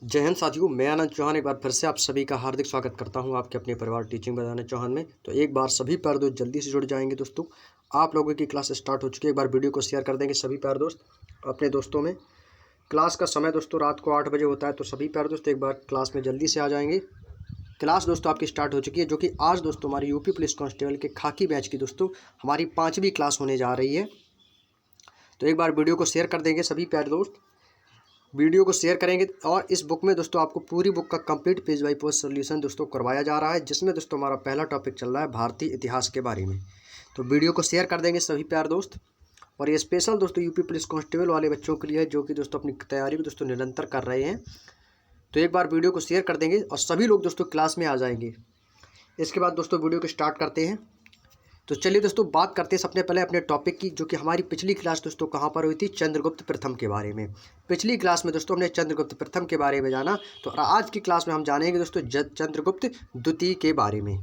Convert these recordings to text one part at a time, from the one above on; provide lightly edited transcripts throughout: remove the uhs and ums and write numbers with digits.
जय हिंद साथियों, मैं आनंद चौहान एक बार फिर से आप सभी का हार्दिक स्वागत करता हूं आपके अपने परिवार टीचिंग विद आनंद चौहान में। तो एक बार सभी प्यारे दोस्त जल्दी से जुड़ जाएंगे दोस्तों। आप लोगों की क्लास स्टार्ट हो चुकी है। एक बार वीडियो को शेयर कर देंगे सभी प्यारे दोस्त अपने दोस्तों में। क्लास का समय दोस्तों रात को 8 बजे होता है, तो सभी प्यारे दोस्त एक बार क्लास में जल्दी से आ जाएंगे। क्लास दोस्तों आपकी स्टार्ट हो चुकी है, जो कि आज दोस्तों हमारी यूपी पुलिस कांस्टेबल के खाकी बैच की दोस्तों हमारी 5वीं क्लास होने जा रही है। तो एक बार वीडियो को शेयर कर देंगे सभी प्यारे दोस्त, वीडियो को शेयर करेंगे। और इस बुक में दोस्तों आपको पूरी बुक का complete page bye page solution दोस्तों करवाया जा रहा है, जिसमें दोस्तों हमारा पहला टॉपिक चल रहा है भारतीय इतिहास के बारे में। तो वीडियो को शेयर कर देंगे सभी प्यारे दोस्त। और ये स्पेशल दोस्तों यूपी पुलिस कांस्टेबल वाले बच्चों के लिए है, जो कि दोस्तों अपनी तैयारी को दोस्तों निरंतर कर रहे हैं। तो एक बार वीडियो को शेयर कर देंगे और सभी लोग दोस्तों क्लास में आ जाएंगे। इसके बाद दोस्तों वीडियो को स्टार्ट करते हैं। तो चलिए दोस्तों बात करते हैं सबसे पहले अपने टॉपिक की, जो कि हमारी पिछली क्लास दोस्तों कहाँ पर हुई थी, चंद्रगुप्त प्रथम के बारे में। पिछली क्लास में दोस्तों हमने चंद्रगुप्त प्रथम के बारे में जाना, तो आज की क्लास में हम जानेंगे दोस्तों चंद्रगुप्त द्वितीय के बारे में।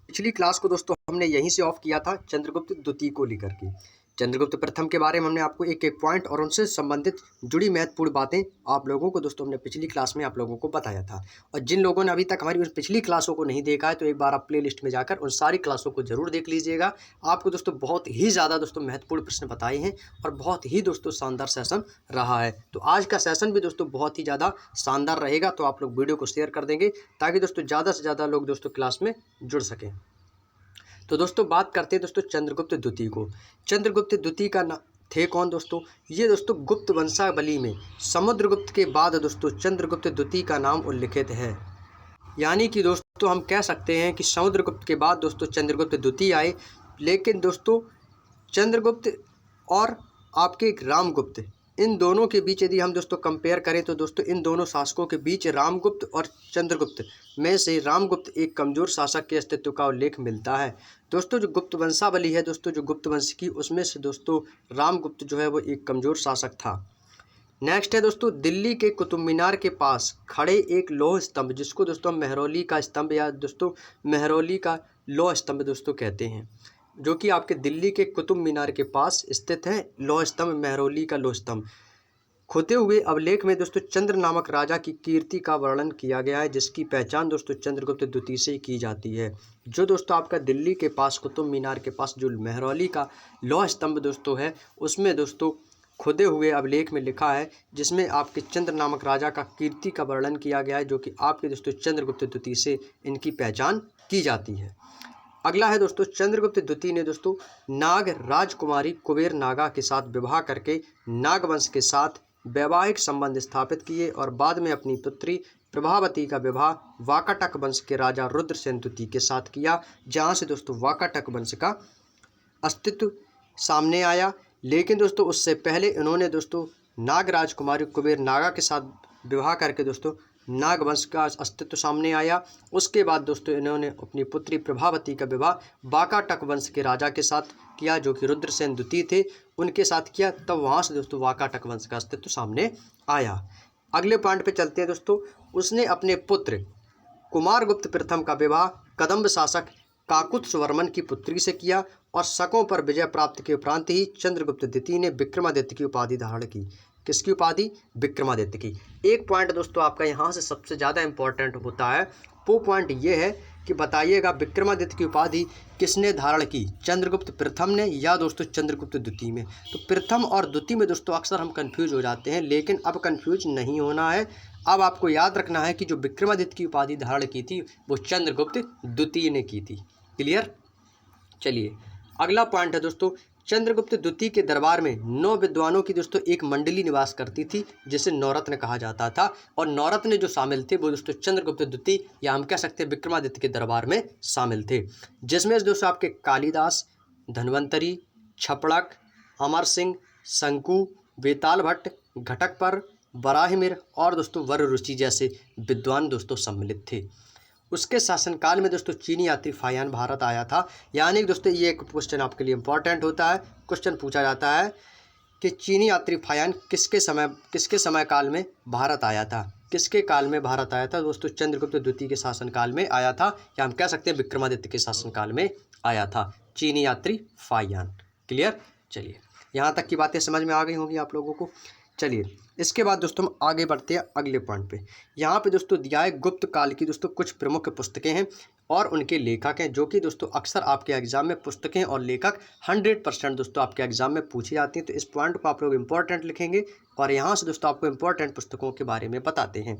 पिछली क्लास को दोस्तों हमने यहीं से ऑफ किया था चंद्रगुप्त द्वितीय को लेकर के। चंद्रगुप्त प्रथम के बारे में हमने आपको एक एक पॉइंट और उनसे संबंधित जुड़ी महत्वपूर्ण बातें आप लोगों को दोस्तों हमने पिछली क्लास में आप लोगों को बताया था। और जिन लोगों ने अभी तक हमारी उन पिछली क्लासों को नहीं देखा है, तो एक बार आप प्लेलिस्ट में जाकर उन सारी क्लासों को जरूर देख लीजिएगा। आपको दोस्तों बहुत ही ज़्यादा दोस्तों महत्वपूर्ण प्रश्न बताए हैं और बहुत ही दोस्तों शानदार सेशन रहा है। तो आज का सेशन भी दोस्तों बहुत ही ज़्यादा शानदार रहेगा। तो आप लोग वीडियो को शेयर कर देंगे ताकि दोस्तों ज़्यादा से ज़्यादा लोग दोस्तों क्लास में जुड़ सकें। तो दोस्तों बात करते हैं दोस्तों चंद्रगुप्त द्वितीय को। चंद्रगुप्त द्वितीय का थे कौन दोस्तों? ये दोस्तों गुप्त वंशावली में समुद्रगुप्त के बाद दोस्तों चंद्रगुप्त द्वितीय का नाम उल्लिखित है। यानी कि दोस्तों हम कह सकते हैं कि समुद्रगुप्त के बाद दोस्तों चंद्रगुप्त द्वितीय आए। लेकिन दोस्तों चंद्रगुप्त और आपके रामगुप्त, इन दोनों के बीच यदि हम दोस्तों कंपेयर करें, तो दोस्तों इन दोनों शासकों के बीच रामगुप्त और चंद्रगुप्त में से रामगुप्त एक कमजोर शासक के अस्तित्व का उल्लेख मिलता है। दोस्तों जो गुप्त वंशावली है दोस्तों, जो गुप्त वंश की, उसमें से दोस्तों रामगुप्त जो है वो एक कमजोर शासक था। नेक्स्ट है दोस्तों दिल्ली के कुतुब मीनार के पास खड़े एक लौह स्तंभ, जिसको दोस्तों मेहरौली का स्तंभ या दोस्तों मेहरौली का लौह स्तंभ दोस्तों कहते हैं, जो कि आपके दिल्ली के कुतुब मीनार के पास स्थित है। लौह स्तंभ, मेहरौली का लौह स्तंभ। खोदे हुए अभिलेख में दोस्तों चंद्र नामक राजा की कीर्ति का वर्णन किया गया है, जिसकी पहचान दोस्तों चंद्रगुप्त द्वितीय से की जाती है। जो दोस्तों आपका दिल्ली के पास कुतुब मीनार के पास जो मेहरौली का लौह स्तंभ दोस्तों है, उसमें दोस्तों खुदे हुए अभिलेख में लिखा है, जिसमें आपके चंद्र नामक राजा का कीर्ति का वर्णन किया गया है, जो कि आपके दोस्तों चंद्रगुप्त द्वितीय से इनकी पहचान की जाती है। अगला है दोस्तों चंद्रगुप्त द्वितीय ने दोस्तों नाग राजकुमारी कुबेर नागा के साथ विवाह करके नागवंश के साथ वैवाहिक संबंध स्थापित किए और बाद में अपनी पुत्री प्रभावती का विवाह वाकाटक वंश के राजा रुद्रसेन द्वितीय के साथ किया, जहां से दोस्तों वाकाटक वंश का अस्तित्व सामने आया। लेकिन दोस्तों उससे पहले इन्होंने दोस्तों नाग राजकुमारी कुबेर नागा के साथ विवाह करके दोस्तों नागवंश का अस्तित्व सामने आया। उसके बाद दोस्तों इन्होंने अपनी पुत्री प्रभावती का विवाह वाकाटक वंश के राजा के साथ किया, जो कि रुद्रसेन द्वितीय थे, उनके साथ किया। तब वहाँ से दोस्तों वाकाटक वंश का अस्तित्व सामने आया। अगले पॉइंट पे चलते हैं दोस्तों। उसने अपने पुत्र कुमारगुप्त प्रथम का विवाह कदम्ब शासक काकुत्स्थवर्मन की पुत्री से किया और शकों पर विजय प्राप्त के उपरांत ही चंद्रगुप्त द्वितीय ने विक्रमादित्य की उपाधि धारण की। किसकी उपाधि? विक्रमादित्य की। एक पॉइंट दोस्तों आपका यहाँ से सबसे ज़्यादा इंपॉर्टेंट होता है, वो पॉइंट ये है कि बताइएगा विक्रमादित्य की उपाधि किसने धारण की, चंद्रगुप्त प्रथम ने या दोस्तों चंद्रगुप्त द्वितीय में? तो प्रथम और द्वितीय में दोस्तों अक्सर हम कंफ्यूज हो जाते हैं, लेकिन अब कंफ्यूज नहीं होना है। अब आपको याद रखना है कि जो विक्रमादित्य की उपाधि धारण की थी वो चंद्रगुप्त द्वितीय ने की थी। क्लियर? चलिए अगला पॉइंट है दोस्तों, चंद्रगुप्त द्वितीय के दरबार में 9 विद्वानों की दोस्तों एक मंडली निवास करती थी, जिसे नौरत्न कहा जाता था। और नौरत्न जो शामिल थे वो दोस्तों चंद्रगुप्त द्वितीय या हम कह सकते हैं विक्रमादित्य के दरबार में शामिल थे, जिसमें दोस्तों आपके कालिदास, धन्वंतरी, छपड़क, अमर सिंह, शंकु, बेताल भट्ट, घटकपर, बराहिमिर और दोस्तों वररुचि जैसे विद्वान दोस्तों सम्मिलित थे। उसके शासनकाल में दोस्तों चीनी यात्री फाहियान भारत आया था। यानी कि दोस्तों ये एक क्वेश्चन आपके लिए इंपॉर्टेंट होता है, क्वेश्चन पूछा जाता है कि चीनी यात्री फाहियान किसके समय काल में भारत आया था? किसके काल में भारत आया था दोस्तों? चंद्रगुप्त द्वितीय के शासनकाल में आया था, या हम कह सकते हैं विक्रमादित्य के शासनकाल में आया था चीनी यात्री फाहियान। क्लियर? चलिए यहाँ तक की बातें समझ में आ गई होंगी आप लोगों को। चलिए इसके बाद दोस्तों हम आगे बढ़ते हैं अगले पॉइंट पे। यहाँ पे दोस्तों दिया है गुप्त काल की दोस्तों कुछ प्रमुख पुस्तकें हैं और उनके लेखक हैं, जो कि दोस्तों अक्सर आपके एग्जाम में पुस्तकें और लेखक 100% दोस्तों आपके एग्जाम में पूछी जाती हैं। तो इस पॉइंट को आप लोग इंपॉर्टेंट लिखेंगे और यहाँ से दोस्तों आपको इंपॉर्टेंट पुस्तकों के बारे में बताते हैं।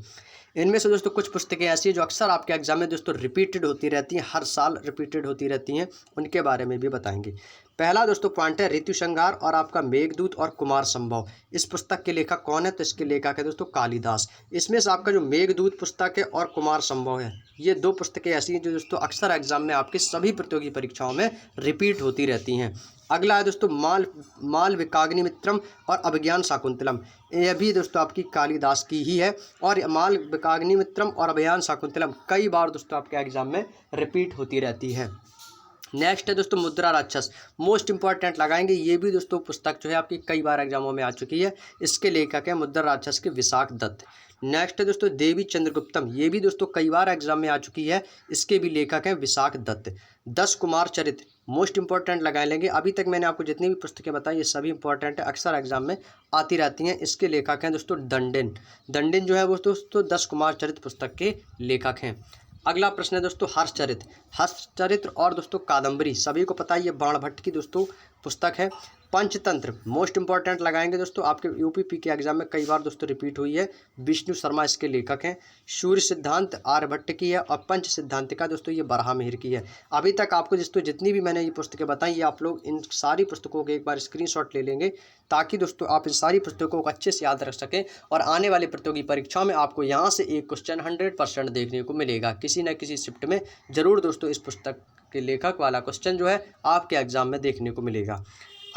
इनमें से दोस्तों कुछ पुस्तकें ऐसी हैं जो अक्सर आपके एग्जाम में दोस्तों रिपीटेड होती रहती हैं, हर साल रिपीटेड होती रहती हैं, उनके बारे में भी बताएंगे। पहला दोस्तों पॉइंट है ऋतु संहार और आपका मेघदूत और कुमार संभव। इस पुस्तक के लेखक कौन है? तो इसके लेखक है दोस्तों कालिदास। इसमें से आपका जो मेघदूत पुस्तक है और कुमार संभव है, ये दो पुस्तकें ऐसी हैं जो दोस्तों अक्सर एग्जाम में आपके सभी प्रतियोगी परीक्षाओं में रिपीट होती रहती हैं। अगला है दोस्तों मालविकाग्निमित्रम और अभिज्ञान शाकुंतलम। यह भी दोस्तों आपकी कालिदास की ही है और मालविकाग्निमित्रम और अभिज्ञान शाकुंतलम कई बार दोस्तों आपके एग्जाम में रिपीट होती रहती है। नेक्स्ट है दोस्तों मुद्रा राक्षस, मोस्ट इंपॉर्टेंट लगाएंगे। ये भी दोस्तों पुस्तक जो है आपकी कई बार एग्जामों में आ चुकी है। इसके लेखक है मुद्रा राक्षस के विशाख दत्त। नेक्स्ट है दोस्तों देवी चंद्रगुप्तम, ये भी दोस्तों कई बार एग्जाम में आ चुकी है। इसके भी लेखक हैं विशाख दत्त। 10 कुमार चरित्र, मोस्ट इंपॉर्टेंट लगा लेंगे। अभी तक मैंने आपको जितनी भी पुस्तकें बताई ये सभी इंपॉर्टेंट है, अक्सर एग्जाम में आती रहती हैं। इसके लेखक हैं दोस्तों दंडिन। दंडिन जो है वो दोस्तों 10 कुमार चरित्र पुस्तक के लेखक हैं। अगला प्रश्न है दोस्तों हर्षचरित्र। हर्षचरित्र और दोस्तों कादम्बरी सभी को पता है, ये बाणभट्ट की दोस्तों पुस्तक है। पंचतंत्र, मोस्ट इंपॉर्टेंट लगाएंगे दोस्तों, आपके यूपीपी के एग्जाम में कई बार दोस्तों रिपीट हुई है। विष्णु शर्मा इसके लेखक हैं। सूर्य सिद्धांत आर्यभट्ट की है और पंच सिद्धांतिका दोस्तों ये बरहामिहिर की है। अभी तक आपको दोस्तों जितनी भी मैंने ये पुस्तकें बताई, ये आप लोग इन सारी पुस्तकों के एक बार स्क्रीनशॉट ले लेंगे, ताकि दोस्तों आप इन सारी पुस्तकों को अच्छे से याद रख सकें और आने वाली प्रतियोगी परीक्षाओं में आपको यहाँ से एक क्वेश्चन 100% देखने को मिलेगा। किसी न किसी शिफ्ट में जरूर दोस्तों इस पुस्तक के लेखक वाला क्वेश्चन जो है आपके एग्जाम में देखने को मिलेगा।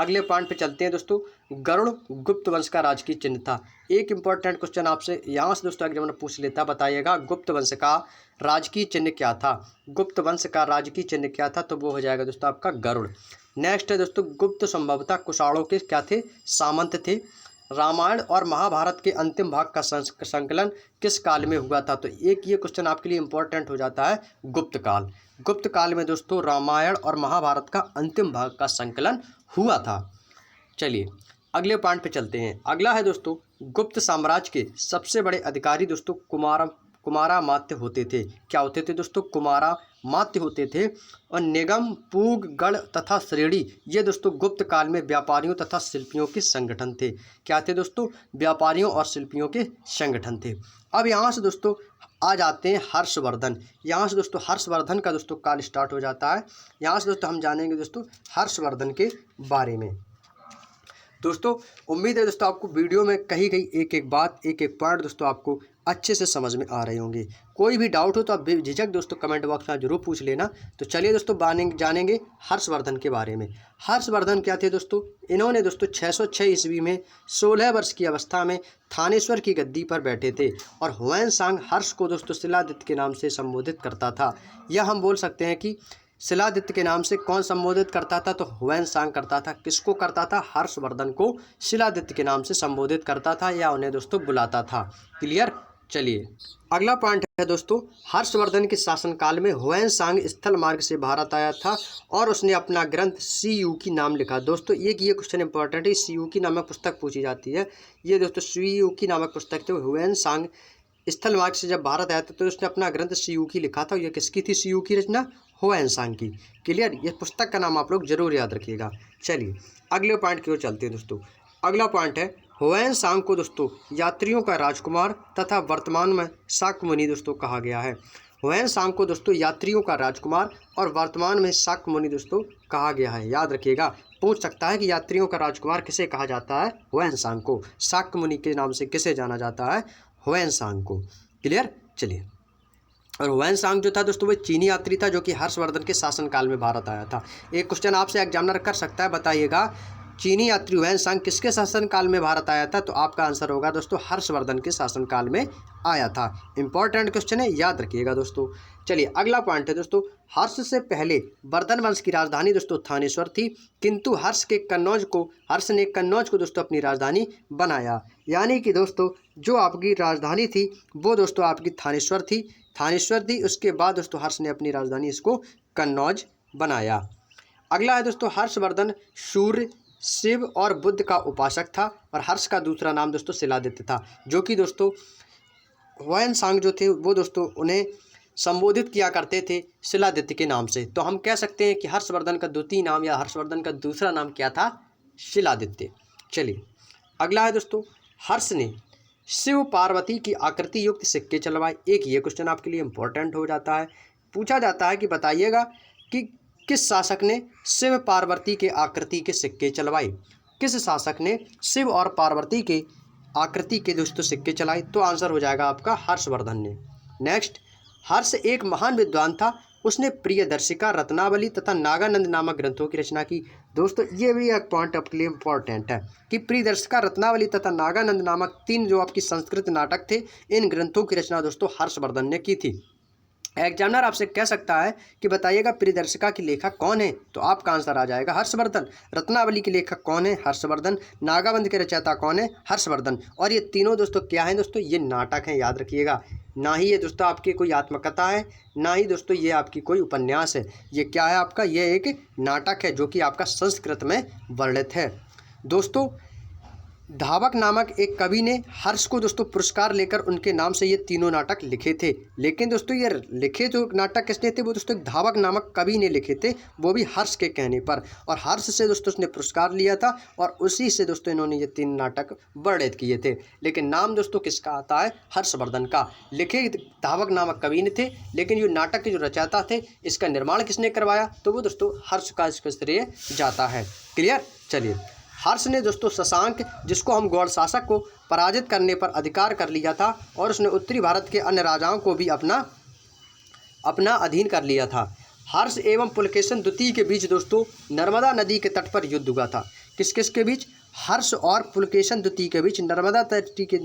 अगले पॉइंट पे चलते हैं दोस्तों। गरुड़ गुप्त वंश का राजकीय चिन्ह था। एक इंपॉर्टेंट क्वेश्चन आपसे यहाँ से दोस्तों एग्जामिनर पूछ लेता, बताइएगा गुप्त वंश का राजकीय चिन्ह क्या था? गुप्त वंश का राजकीय चिन्ह क्या था? तो वो हो जाएगा दोस्तों आपका गरुड़। नेक्स्ट है दोस्तों गुप्त संभवतः कुषाणों के क्या थे? सामंत थे। रामायण और महाभारत के अंतिम भाग का संकलन किस काल में हुआ था? तो एक ये क्वेश्चन आपके लिए इंपॉर्टेंट हो जाता है, गुप्त काल। गुप्त काल में दोस्तों रामायण और महाभारत का अंतिम भाग का संकलन हुआ था। चलिए अगले पॉइंट पे चलते हैं। अगला है दोस्तों गुप्त साम्राज्य के सबसे बड़े अधिकारी दोस्तों कुमारामात्य होते थे। क्या होते थे दोस्तों? कुमारामात्य होते थे। और निगम, पूग, गढ़ तथा श्रेणी ये दोस्तों गुप्त काल में व्यापारियों तथा शिल्पियों के संगठन थे। क्या थे दोस्तों? व्यापारियों और शिल्पियों के संगठन थे। अब यहाँ से दोस्तों आ जाते हैं हर्षवर्धन। यहाँ से दोस्तों हर्षवर्धन का दोस्तों काल स्टार्ट हो जाता है। यहाँ से दोस्तों हम जानेंगे दोस्तों हर्षवर्धन के बारे में। दोस्तों उम्मीद है दोस्तों आपको वीडियो में कही गई एक एक बात, एक एक पॉइंट दोस्तों आपको अच्छे से समझ में आ रहे होंगे। कोई भी डाउट हो तो आप बेझिझक दोस्तों कमेंट बॉक्स में जरूर पूछ लेना। तो चलिए दोस्तों जानेंगे हर्षवर्धन के बारे में। हर्षवर्धन क्या थे दोस्तों? इन्होंने दोस्तों 606 ईस्वी में 16 वर्ष की अवस्था में थानेश्वर की गद्दी पर बैठे थे और हुएनसांग हर्ष को दोस्तों शिलादित्य के नाम से संबोधित करता था। यह हम बोल सकते हैं कि शिलादित्य के नाम से कौन संबोधित करता था? तो हुएनसांग करता था। किसको करता था? हर्षवर्धन को शिलादित्य के नाम से संबोधित करता था या उन्हें दोस्तों बुलाता था। क्लियर? चलिए अगला पॉइंट है दोस्तों हर्षवर्धन के शासनकाल में हुएनसांग स्थल मार्ग से भारत आया था और उसने अपना ग्रंथ सीयूकी नाम लिखा। दोस्तों ये क्वेश्चन इंपॉर्टेंट है, सीयूकी नामक पुस्तक पूछी जाती है। ये दोस्तों सीयूकी नामक पुस्तक थे। हुएनसांग स्थल मार्ग से जब भारत आया था तो उसने अपना ग्रंथ सीयूकी लिखा था। ये किसकी थी सीयूकी रचना? हुएनसांग की। क्लियर? ये पुस्तक का नाम आप लोग जरूर याद रखिएगा। चलिए अगले पॉइंट की ओर चलते हैं दोस्तों। अगला पॉइंट है हुएनसांग को दोस्तों यात्रियों का राजकुमार तथा वर्तमान में शाक्य मुनि दोस्तों कहा गया है। हुएनसांग को दोस्तों यात्रियों का राजकुमार और वर्तमान में शाक्य मुनि दोस्तों कहा गया है। याद रखिएगा, पूछ सकता है कि यात्रियों का राजकुमार किसे कहा जाता है? हुएनसांग को। शाक्य मुनि के नाम से किसे जाना जाता है? हुएनसांग को। क्लियर? चलिए और हुएनसांग जो था दोस्तों वो चीनी यात्री था जो कि हर्षवर्धन के शासनकाल में भारत आया था। एक क्वेश्चन आपसे एग्जामिनर कर सकता है, बताइएगा चीनी यात्री हुएनसांग किसके शासनकाल में भारत आया था? तो आपका आंसर होगा दोस्तों हर्षवर्धन के शासनकाल में आया था। इंपॉर्टेंट क्वेश्चन है, याद रखिएगा दोस्तों। चलिए अगला पॉइंट है दोस्तों हर्ष से पहले वर्धन वंश की राजधानी दोस्तों थानेश्वर थी, किंतु हर्ष ने कन्नौज को दोस्तों अपनी राजधानी बनाया। यानी कि दोस्तों जो आपकी राजधानी थी वो दोस्तों आपकी थानेश्वर थी। उसके बाद दोस्तों हर्ष ने अपनी राजधानी इसको कन्नौज बनाया। अगला है दोस्तों हर्षवर्धन सूर्य शिव और बुद्ध का उपासक था और हर्ष का दूसरा नाम दोस्तों शिलादित्य था, जो कि दोस्तों ह्वेनसांग जो थे वो दोस्तों उन्हें संबोधित किया करते थे शिलादित्य के नाम से। तो हम कह सकते हैं कि हर्षवर्धन का द्वितीय नाम या हर्षवर्धन का दूसरा नाम क्या था? शिलादित्य। चलिए अगला है दोस्तों, हर्ष ने शिव पार्वती की आकृति युक्त सिक्के चलवाए। एक ये क्वेश्चन आपके लिए इंपॉर्टेंट हो जाता है। पूछा जाता है कि बताइएगा कि किस शासक ने शिव पार्वती के आकृति के सिक्के चलवाए? किस शासक ने शिव और पार्वती के आकृति के दोस्तों सिक्के चलाए? तो आंसर हो जाएगा आपका हर्षवर्धन ने। नेक्स्ट, हर्ष एक महान विद्वान था, उसने प्रियदर्शिका, रत्नावली तथा नागानंद नामक ग्रंथों की रचना की। दोस्तों ये भी एक पॉइंट आपके लिए इंपॉर्टेंट है कि प्रियदर्शिका, रत्नावली तथा नागानंद नामक 3 जो आपकी संस्कृत नाटक थे, इन ग्रंथों की रचना दोस्तों हर्षवर्धन ने की थी। एग्जामिनर आपसे कह सकता है कि बताइएगा प्रियदर्शिका की लेखक कौन है? तो आपका आंसर आ जाएगा हर्षवर्धन। रत्नावली के लेखक कौन है? हर्षवर्धन। नागाबंध के रचयिता कौन है? हर्षवर्धन। और ये तीनों दोस्तों क्या है दोस्तों? ये नाटक हैं, याद रखिएगा। ना ही ये दोस्तों आपकी कोई आत्मकथा है, ना ही दोस्तों ये आपकी कोई उपन्यास है। ये क्या है आपका? ये एक नाटक है जो कि आपका संस्कृत में वर्णित है। दोस्तों धावक नामक एक कवि ने हर्ष को दोस्तों पुरस्कार लेकर उनके नाम से ये तीनों नाटक लिखे थे। लेकिन दोस्तों ये लिखे जो नाटक किसने थे? वो दोस्तों धावक नामक कवि ने लिखे थे, वो भी हर्ष के कहने पर। और हर्ष से दोस्तों उसने पुरस्कार लिया था और उसी से दोस्तों इन्होंने ये 3 नाटक वर्णित किए थे। लेकिन नाम दोस्तों किसका आता है? हर्षवर्धन का। लिखे धावक नामक कवि ने थे, लेकिन ये नाटक के जो रचयिता थे, इसका निर्माण किसने करवाया? तो वो दोस्तों हर्ष का इसका श्रेय जाता है। क्लियर? चलिए, हर्ष ने दोस्तों शशांक, जिसको हम गौड़ शासक को पराजित करने पर अधिकार कर लिया था, और उसने उत्तरी भारत के अन्य राजाओं को भी अपना अधीन कर लिया था। हर्ष एवं पुलकेशन द्वितीय के बीच दोस्तों नर्मदा नदी के तट पर युद्ध हुआ था। किस किस के बीच? हर्ष और पुलकेशन द्वितीय के बीच नर्मदा नदी के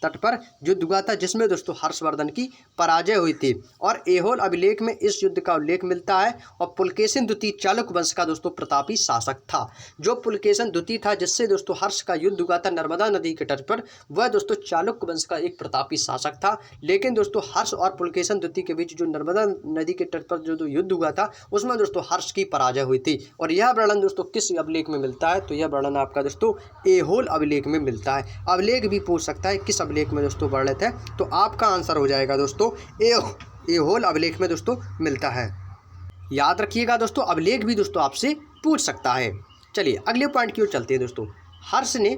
तट पर युद्ध हुआ था, जिसमें दोस्तों हर्षवर्धन की पराजय हुई थी। और ऐहोल अभिलेख में इस युद्ध का उल्लेख मिलता है। और पुलकेशन द्वितीय चालुक्य वंश का दोस्तों प्रतापी शासक था। जो पुलकेशन द्वितीय था, जिससे दोस्तों हर्ष का युद्ध हुआ था नर्मदा नदी के तट पर, वह दोस्तों चालुक्य वंश का एक प्रतापी शासक था। लेकिन दोस्तों हर्ष और पुलकेशन द्वितीय के बीच जो नर्मदा नदी के तट पर जो युद्ध हुआ था, उसमें दोस्तों हर्ष की पराजय हुई थी। और यह वर्णन दोस्तों किस अभिलेख में मिलता है? तो यह वर्णन आपका दोस्तों ऐहोल अभिलेख में मिलता है। अभिलेख भी पूछ सकता है किस अभिलेख में दोस्तों वर्णित है, तो आपका आंसर हो जाएगा दोस्तों ऐहोल अभिलेख में दोस्तों मिलता है। याद रखिएगा दोस्तों, अभिलेख भी दोस्तों आपसे पूछ सकता है। चलिए अगले पॉइंट की ओर चलते हैं दोस्तों। हर्ष ने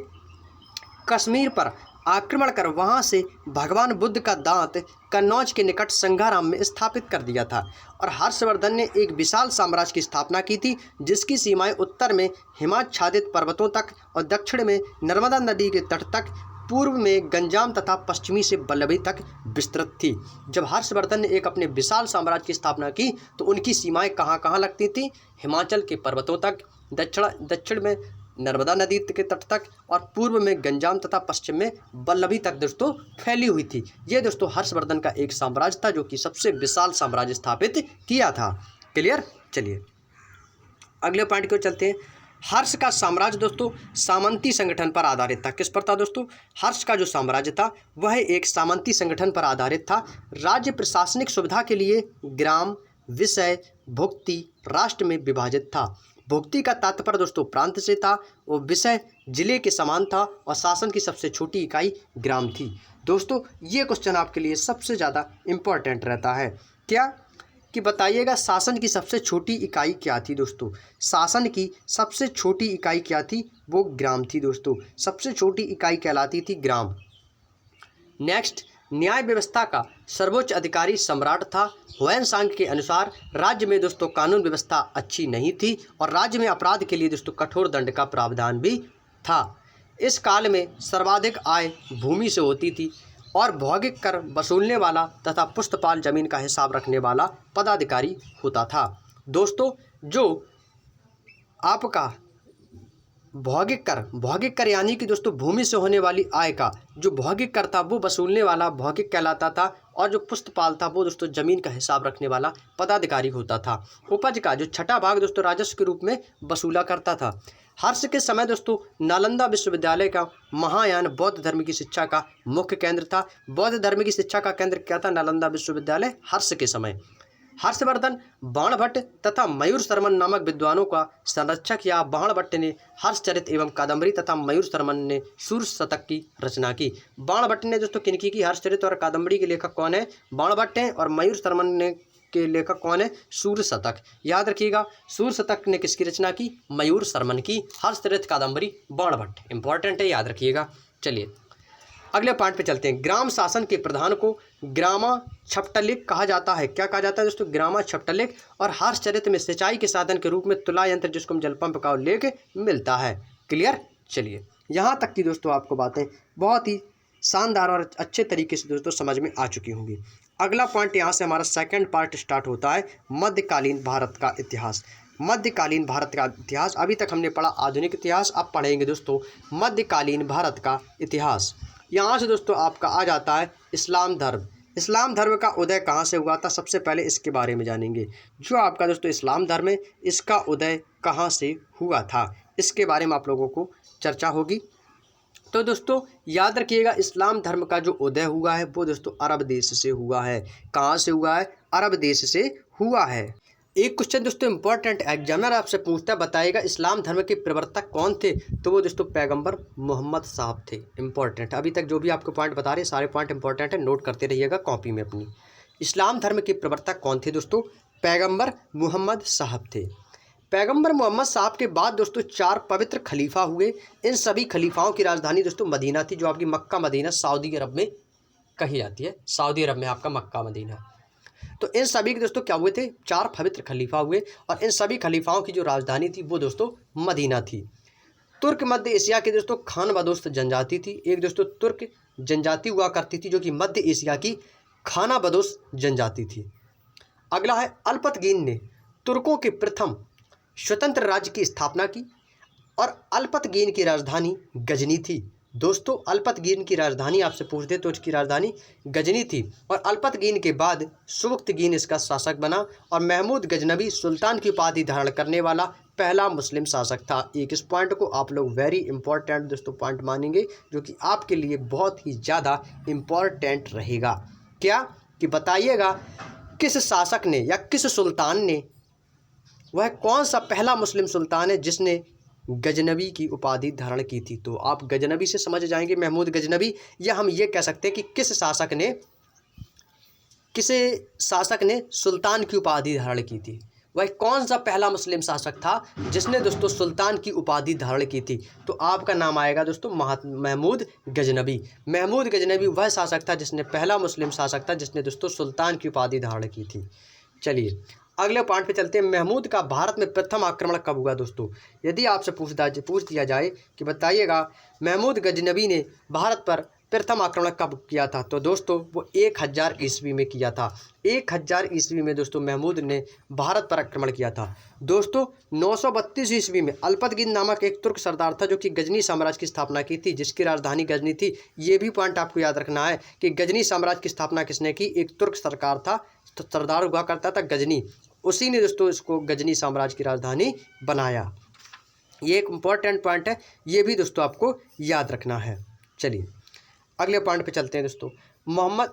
कश्मीर पर आक्रमण कर वहां से भगवान बुद्ध का दांत कन्नौज के निकट संघाराम में स्थापित कर दिया था। और हर्षवर्धन ने एक विशाल साम्राज्य की स्थापना की थी, जिसकी सीमाएं उत्तर में हिमाच्छादित पर्वतों तक और दक्षिण में नर्मदा नदी के तट तक, पूर्व में गंजाम तथा पश्चिमी से बल्लभी तक विस्तृत थी। जब हर्षवर्धन ने एक अपने विशाल साम्राज्य की स्थापना की, तो उनकी सीमाएं कहाँ कहाँ लगती थी? हिमाचल के पर्वतों तक, दक्षिण में नर्मदा नदी के तट तक, और पूर्व में गंजाम तथा पश्चिम में बल्लभी तक दोस्तों फैली हुई थी। ये दोस्तों हर्षवर्धन का एक साम्राज्य था, जो कि सबसे विशाल साम्राज्य स्थापित किया था। क्लियर? चलिए अगले पॉइंट की ओर चलते हैं। हर्ष का साम्राज्य दोस्तों सामंती संगठन पर आधारित था। किस पर था दोस्तों? हर्ष का जो साम्राज्य था वह एक सामंती संगठन पर आधारित था। राज्य प्रशासनिक सुविधा के लिए ग्राम, विषय, भुक्ति राष्ट्र में विभाजित था। भुक्ति का तात्पर्य दोस्तों प्रांत से था, और विषय जिले के समान था, और शासन की सबसे छोटी इकाई ग्राम थी। दोस्तों ये क्वेश्चन आपके लिए सबसे ज़्यादा इम्पोर्टेंट रहता है। क्या कि बताइएगा शासन की सबसे छोटी इकाई क्या थी दोस्तों? शासन की सबसे छोटी इकाई क्या थी? वो ग्राम थी दोस्तों। सबसे छोटी इकाई कहलाती थी ग्राम। नेक्स्ट, न्याय व्यवस्था का सर्वोच्च अधिकारी सम्राट था। ह्वेनसांग के अनुसार राज्य में दोस्तों कानून व्यवस्था अच्छी नहीं थी, और राज्य में अपराध के लिए दोस्तों कठोर दंड का प्रावधान भी था। इस काल में सर्वाधिक आय भूमि से होती थी, और भौतिक कर वसूलने वाला तथा पुस्तपाल जमीन का हिसाब रखने वाला पदाधिकारी होता था। दोस्तों जो आपका भौतिक कर यानी कि दोस्तों भूमि से होने वाली आय का जो भौतिक कर था वो वसूलने वाला भौतिक कहलाता था, और जो पुस्तपाल था वो दोस्तों जमीन का हिसाब रखने वाला पदाधिकारी होता था। उपज का जो छठा भाग दोस्तों राजस्व के रूप में वसूला करता था। हर्ष के समय दोस्तों नालंदा विश्वविद्यालय का महायान बौद्ध धर्म की शिक्षा का मुख्य केंद्र था। बौद्ध धर्म की शिक्षा का केंद्र क्या था? नालंदा विश्वविद्यालय हर्ष के समय। हर्षवर्धन, बाणभट्ट तथा मयूर शर्मन नामक विद्वानों का संरक्षक या बाणभट्ट ने हर्षचरित एवं कादम्बरी तथा मयूर शर्मन ने सूर्य शतक की रचना की। बाणभट्ट ने दोस्तों किनकी की? हर्षचरित और कादम्बरी के लेखक कौन है? बाणभट्ट हैं। और मयूर शर्मन ने के लेखक कौन है? सूर्य शतक। याद रखिएगा, सूर्य शतक ने किसकी रचना की? मयूर शर्मन की। हर्षचरित कादम्बरी बाणभट्ट। इंपॉर्टेंट है, याद रखिएगा। चलिए अगले पॉइंट पे चलते हैं। ग्राम शासन के प्रधान को ग्रामा छपटलिक कहा जाता है। क्या कहा जाता है दोस्तों? ग्रामा छपटलिक। और हर्षचरित में सिंचाई के साधन के रूप में तुला यंत्र, जिसको हम जलपंप का उल्लेख मिलता है। क्लियर? चलिए यहाँ तक की दोस्तों आपको बातें बहुत ही शानदार और अच्छे तरीके से दोस्तों समझ में आ चुकी होंगी। अगला पॉइंट यहाँ से हमारा सेकंड पार्ट स्टार्ट होता है, मध्यकालीन भारत का इतिहास। मध्यकालीन भारत का इतिहास। अभी तक हमने पढ़ा आधुनिक इतिहास, अब पढ़ेंगे दोस्तों मध्यकालीन भारत का इतिहास। यहाँ से दोस्तों आपका आ जाता है इस्लाम धर्म। इस्लाम धर्म का उदय कहाँ से हुआ था? सबसे पहले इसके बारे में जानेंगे। जो आपका दोस्तों इस्लाम धर्म है, इसका उदय कहाँ से हुआ था, इसके बारे में आप लोगों को चर्चा होगी। तो दोस्तों याद रखिएगा, इस्लाम धर्म का जो उदय हुआ है वो दोस्तों अरब देश से हुआ है। कहाँ से हुआ है? अरब देश से हुआ है। एक क्वेश्चन दोस्तों इंपॉर्टेंट एग्जामिनर आपसे पूछता है, बताइएगा इस्लाम धर्म के प्रवर्तक कौन थे? तो वो दोस्तों पैगंबर मोहम्मद साहब थे। इंपॉर्टेंट, अभी तक जो भी आपको पॉइंट बता रहे हैं सारे पॉइंट इंपॉर्टेंट है, नोट करते रहिएगा कॉपी में अपनी। इस्लाम धर्म के प्रवर्तक कौन थे दोस्तों? पैगंबर मोहम्मद साहब थे। पैगंबर मोहम्मद साहब के बाद दोस्तों 4 पवित्र खलीफा हुए। इन सभी खलीफाओं की राजधानी दोस्तों मदीना थी, जो आपकी मक्का मदीना सऊदी अरब में कही जाती है। सऊदी अरब में आपका मक्का मदीना। तो इन सभी के दोस्तों क्या हुए थे? 4 पवित्र खलीफा हुए और इन सभी खलीफाओं की जो राजधानी थी वो दोस्तों मदीना थी। तुर्क मध्य एशिया की दोस्तों खान बदोस्त जनजाति थी। एक दोस्तों तुर्क जनजाति हुआ करती थी, जो कि मध्य एशिया की खाना बदोश जनजाति थी। अगला है अल्पतगीन ने तुर्कों के प्रथम स्वतंत्र राज्य की स्थापना की और अल्पतगीन की राजधानी गजनी थी। दोस्तों अल्पतगीन की राजधानी आपसे पूछ दे तो इसकी राजधानी गजनी थी। और अल्पतगीन के बाद सुबुक्तगीन इसका शासक बना और महमूद गजनबी सुल्तान की उपाधि धारण करने वाला पहला मुस्लिम शासक था। एक इस पॉइंट को आप लोग वेरी इंपॉर्टेंट दोस्तों पॉइंट मानेंगे, जो कि आपके लिए बहुत ही ज़्यादा इम्पॉर्टेंट रहेगा। क्या कि बताइएगा किस शासक ने या किस सुल्तान ने, वह कौन सा पहला मुस्लिम सुल्तान है जिसने गजनबी की उपाधि धारण की थी? तो आप गजनबी से समझ जाएंगे महमूद गजनबी, या हम ये कह सकते हैं कि किस शासक ने सुल्तान की उपाधि धारण की थी। वह कौन सा पहला मुस्लिम शासक था जिसने दोस्तों सुल्तान की उपाधि धारण की थी? तो आपका नाम आएगा दोस्तों महमूद गजनबी। महमूद गजनबी वह शासक था जिसने, पहला मुस्लिम शासक था जिसने दोस्तों सुल्तान की उपाधि धारण की थी। चलिए अगले पॉइंट पे चलते हैं। महमूद का भारत में प्रथम आक्रमण कब हुआ? दोस्तों यदि आपसे पूछ दिया जाए कि बताइएगा महमूद गजनबी ने भारत पर प्रथम आक्रमण कब किया था, तो दोस्तों वो 1000 ईस्वी में किया था। 1000 ईस्वी में दोस्तों महमूद ने भारत पर आक्रमण किया था। दोस्तों 932 ईस्वी में अल्पतगीन नामक एक तुर्क सरदार था जो कि गजनी साम्राज्य की स्थापना की थी, जिसकी राजधानी गजनी थी। ये भी पॉइंट आपको याद रखना है कि गजनी साम्राज्य की स्थापना किसने की? एक तुर्क सरकार था, तो सरदार हुआ करता था गजनी, उसी ने दोस्तों इसको गजनी साम्राज्य की राजधानी बनाया। ये एक इम्पॉर्टेंट पॉइंट है, ये भी दोस्तों आपको याद रखना है। चलिए अगले पॉइंट पे चलते हैं दोस्तों।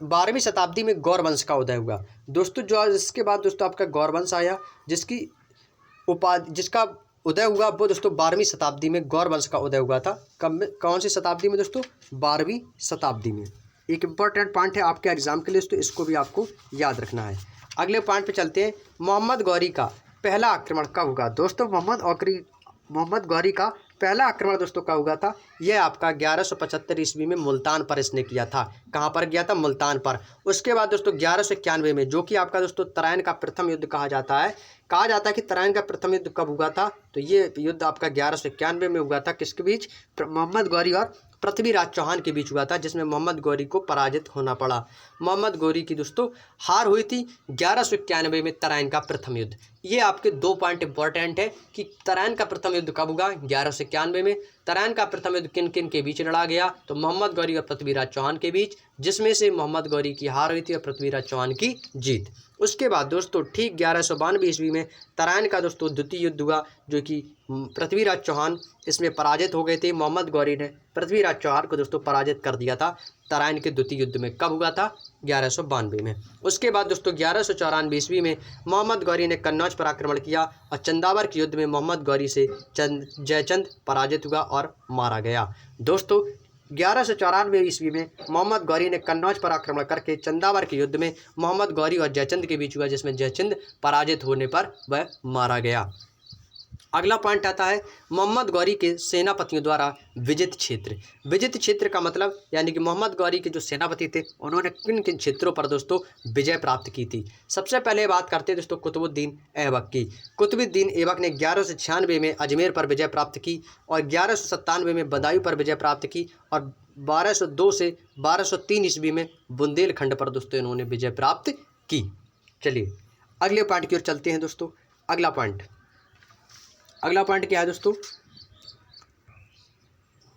12वीं शताब्दी में गौर वंश का उदय हुआ। दोस्तों जो इसके बाद दोस्तों आपका गौर वंश आया, जिसका उदय हुआ वो दोस्तों 12वीं शताब्दी में गौर वंश का उदय हुआ था। कौन सी शताब्दी में दोस्तों? 12वीं शताब्दी में। एक इम्पॉर्टेंट पॉइंट है आपके एग्जाम के लिए दोस्तों, इसको भी आपको याद रखना है। अगले पॉइंट पे चलते हैं। मोहम्मद गौरी का पहला आक्रमण कब हुआ? दोस्तों मोहम्मद गौरी का पहला आक्रमण दोस्तों कब हुआ था? यह आपका 1175 ईस्वी में मुल्तान पर इसने किया था। कहाँ पर किया था? मुल्तान पर। उसके बाद दोस्तों 1191 में, जो कि आपका दोस्तों तराइन का प्रथम युद्ध कहा जाता है कि तराइन का प्रथम युद्ध कब हुआ था? तो ये युद्ध आपका 1191 में हुआ था। किसके बीच? मोहम्मद गौरी और पृथ्वीराज चौहान के बीच हुआ था, जिसमें मोहम्मद गौरी को पराजित होना पड़ा। मोहम्मद गौरी की दोस्तों हार हुई थी 1191 में तराइन का प्रथम युद्ध। ये आपके 2 पॉइंट इंपॉर्टेंट है कि तराइन का प्रथम युद्ध कब हुआ? 1191 में। तराइन का प्रथम युद्ध किन किन के बीच लड़ा गया? तो मोहम्मद गौरी और पृथ्वीराज चौहान के बीच, जिसमें से मोहम्मद गौरी की हार हुई थी और पृथ्वीराज चौहान की जीत। उसके बाद दोस्तों ठीक 1192 ईस्वी में तराइन का दोस्तों द्वितीय युद्ध हुआ, जो कि पृथ्वीराज चौहान इसमें पराजित हो गए थे। मोहम्मद गौरी ने पृथ्वीराज चौहान को दोस्तों पराजित कर दिया था। तराइन के द्वितीय युद्ध में। कब हुआ था? 1192 में। उसके बाद दोस्तों 1194 ईस्वी में मोहम्मद गौरी ने कन्नौज पर आक्रमण किया और चंदावर के युद्ध में मोहम्मद गौरी से जयचंद पराजित हुआ और मारा गया। दोस्तों 1194 ईस्वी में मोहम्मद गौरी ने कन्नौज पर आक्रमण करके चंदावर के युद्ध में मोहम्मद गौरी और जयचंद के बीच हुआ, जिसमें जयचंद पराजित होने पर वह मारा गया। अगला पॉइंट आता है मोहम्मद गौरी के सेनापतियों द्वारा विजित क्षेत्र। विजित क्षेत्र का मतलब यानी कि मोहम्मद गौरी के जो सेनापति थे उन्होंने किन किन क्षेत्रों पर दोस्तों विजय प्राप्त की थी। सबसे पहले बात करते हैं दोस्तों कुतुबुद्दीन ऐबक की। कुतुबुद्दीन ऐबक ने 1196 में अजमेर पर विजय प्राप्त की और 1197 में बदायूं पर विजय प्राप्त की और 1202 से 1203 ईस्वी में बुंदेलखंड पर दोस्तों इन्होंने विजय प्राप्त की। चलिए अगले पॉइंट की ओर चलते हैं दोस्तों। अगला पॉइंट क्या है दोस्तों?